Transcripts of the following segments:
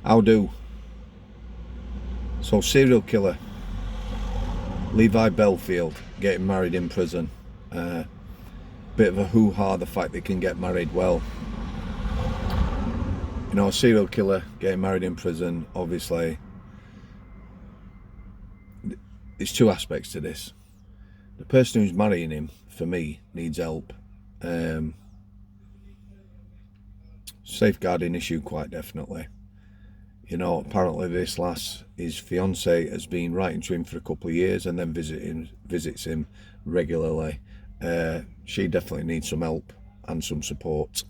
How do? So serial killer Levi Bellfield getting married in prison. Bit of a hoo-ha, the fact they can get married. Well, you know, a serial killer getting married in prison, obviously there's two aspects to this. The person who's marrying him, for me, needs help. Safeguarding issue, quite definitely. You know, apparently this lass, his fiance, has been writing to him for a couple of years and then visits him regularly. She definitely needs some help and some support.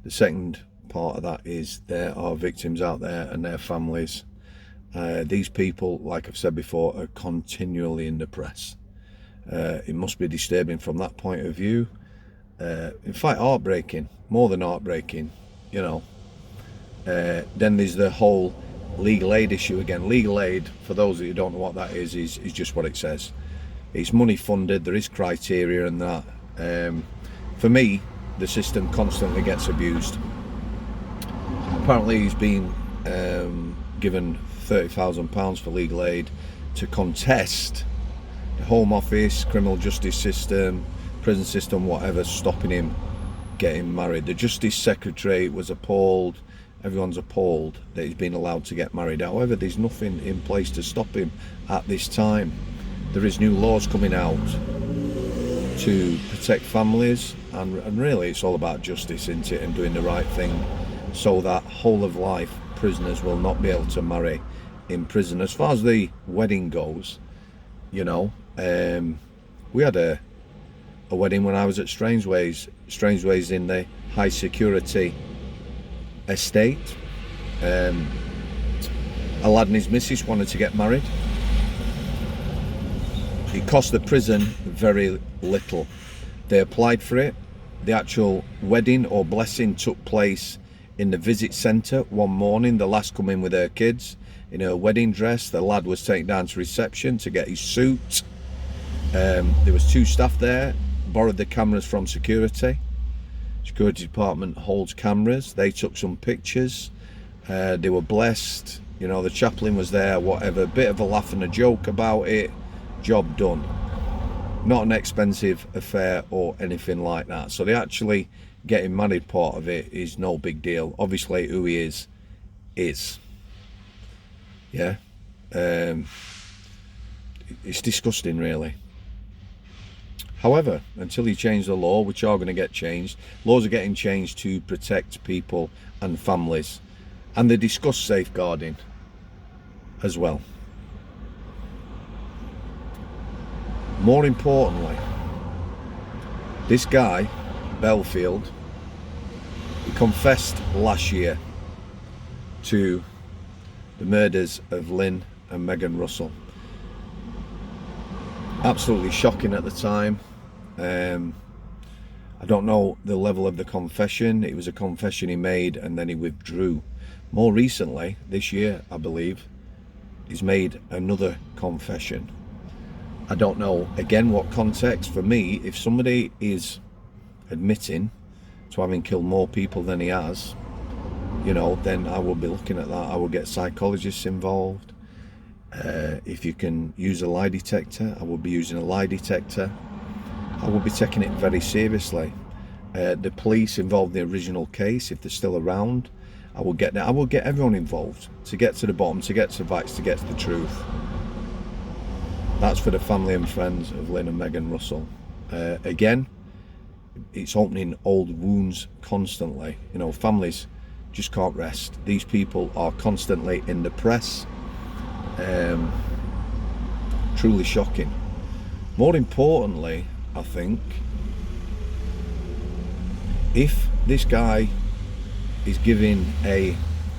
The second part of that is there are victims out there and their families. These people, like I've said before, are continually in the press. It must be disturbing from that point of view. In fact, heartbreaking, more than heartbreaking, you know. Then there's the whole legal aid issue again. Legal aid, for those of you who don't know what that is just what it says. It's money funded, there is criteria and that. For me, the system constantly gets abused. Apparently he's been given £30,000 for legal aid to contest the Home Office, criminal justice system, prison system, whatever, stopping him getting married. The Justice Secretary was appalled. Everyone's appalled that he's been allowed to get married. However, there's nothing in place to stop him at this time. There is new laws coming out to protect families, and really it's all about justice, isn't it, and doing the right thing so that whole of life prisoners will not be able to marry in prison. As far as the wedding goes, you know, we had a wedding when I was at Strangeways in the high security estate. A lad and his missus wanted to get married. It cost the prison very little. They applied for it. The actual wedding or blessing took place in the visit centre one morning. The lass come in with her kids in her wedding dress. The lad was taken down to reception to get his suit. There was two staff there, borrowed the cameras from security department holds cameras. They took some pictures. They were blessed, you know, the chaplain was there, whatever, bit of a laugh and a joke about it, job done. Not an expensive affair or anything like that. So the actually getting married part of it is no big deal. Obviously who he is yeah. It's disgusting, really. However, until you change the law, which are going to get changed, laws are getting changed to protect people and families. And they discuss safeguarding as well. More importantly, this guy, Bellfield, he confessed last year to the murders of Lynn and Megan Russell. Absolutely shocking at the time. I don't know the level of the confession. It was a confession he made and then he withdrew. More recently, this year, I believe, he's made another confession. I don't know, again, what context. For me, if somebody is admitting to having killed more people than he has, you know, then I will be looking at that. I will get psychologists involved. If you can use a lie detector, I will be using a lie detector. I will be taking it very seriously. The police involved in the original case, if they're still around, I will get everyone involved to get to the bottom, to get to the facts, to get to the truth. That's for the family and friends of Lynn and Megan Russell. Again, it's opening old wounds constantly. You know, families just can't rest. These people are constantly in the press. Truly shocking. More importantly, I think, if this guy is giving a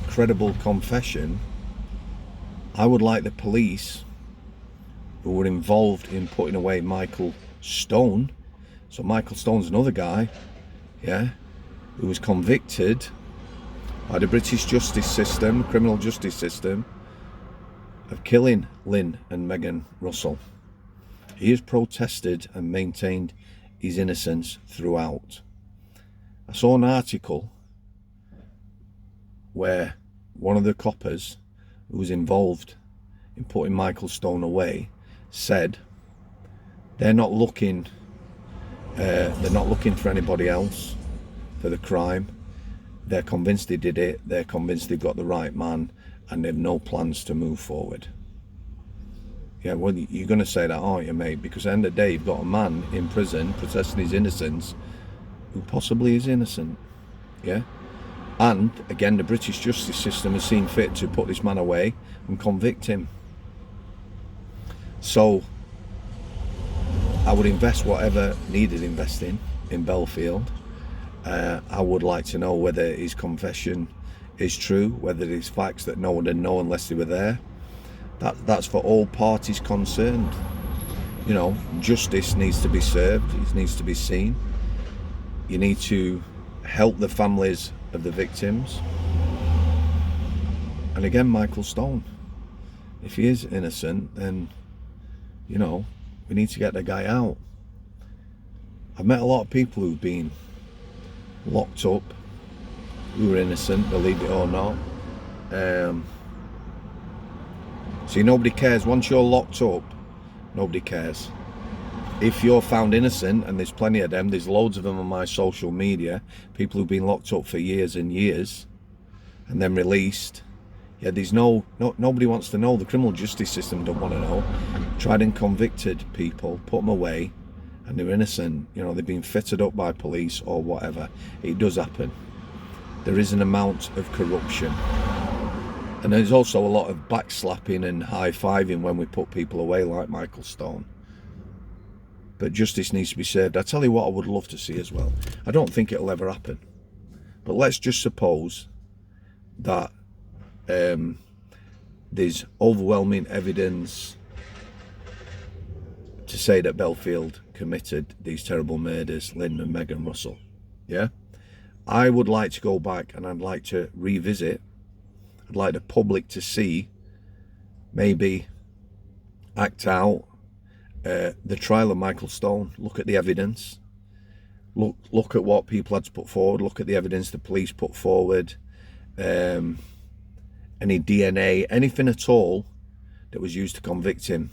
credible confession, I would like the police who were involved in putting away Michael Stone. So Michael Stone's another guy, yeah, who was convicted by the British justice system, criminal justice system, of killing Lynn and Megan Russell. He has protested and maintained his innocence throughout. I saw an article where one of the coppers who was involved in putting Michael Stone away said they're not looking for anybody else for the crime. They're convinced they did it, they're convinced they've got the right man, and they've no plans to move forward. Yeah, well, you're going to say that, aren't you, mate? Because at the end of the day, you've got a man in prison protesting his innocence who possibly is innocent. Yeah? And, again, the British justice system has seen fit to put this man away and convict him. So, I would invest whatever needed investing in Bellfield. I would like to know whether his confession is true, whether there's facts that no one would know unless they were there. That's for all parties concerned. You know, justice needs to be served, it needs to be seen. You need to help the families of the victims. And again, Michael Stone, if he is innocent, then, you know, we need to get the guy out. I've met a lot of people who've been locked up who are innocent, believe it or not. See, nobody cares. Once you're locked up, nobody cares. If you're found innocent, and there's plenty of them, there's loads of them on my social media, people who've been locked up for years and years and then released. Yeah, there's nobody wants to know. The criminal justice system don't want to know. Tried and convicted people, put them away, and they're innocent. You know, they've been fitted up by police or whatever. It does happen. There is an amount of corruption. And there's also a lot of backslapping and high-fiving when we put people away like Michael Stone. But justice needs to be served. I tell you what I would love to see as well. I don't think it'll ever happen. But let's just suppose that there's overwhelming evidence to say that Bellfield committed these terrible murders, Lynn and Megan Russell. Yeah? I would like to go back and I'd like to revisit. I'd like the public to see, maybe act out the trial of Michael Stone. Look at the evidence. Look at what people had to put forward. Look at the evidence the police put forward. Any DNA, anything at all that was used to convict him.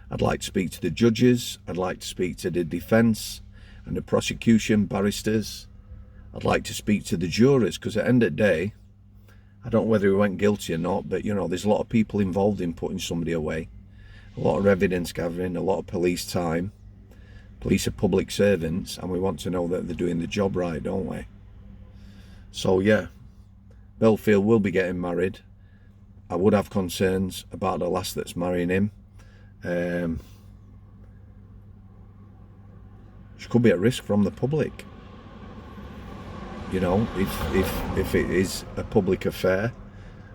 I'd like to speak to the judges. I'd like to speak to the defence and the prosecution barristers. I'd like to speak to the jurors, because at the end of the day, I don't know whether he went guilty or not, but, you know, there's a lot of people involved in putting somebody away. A lot of evidence gathering, a lot of police time. Police are public servants, and we want to know that they're doing the job right, don't we? So, yeah, Bellfield will be getting married. I would have concerns about the lass that's marrying him. She could be at risk from the public. You know, if it is a public affair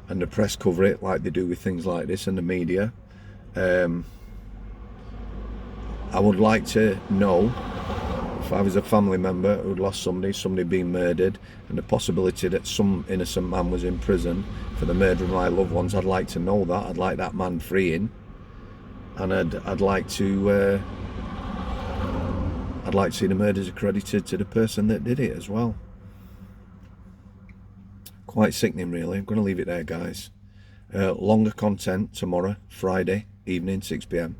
and the press cover it like they do with things like this and the media, I would like to know, if I was a family member who'd lost somebody being murdered, and the possibility that some innocent man was in prison for the murder of my loved ones, I'd like to know that. I'd like that man freeing, and I'd like to see the murders accredited to the person that did it as well. Quite sickening, really. I'm going to leave it there, guys. Longer content tomorrow, Friday evening, 6 p.m,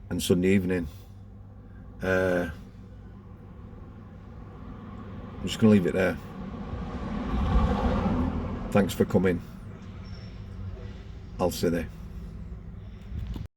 and Sunday evening. I'm just going to leave it there. Thanks for coming. I'll see you there.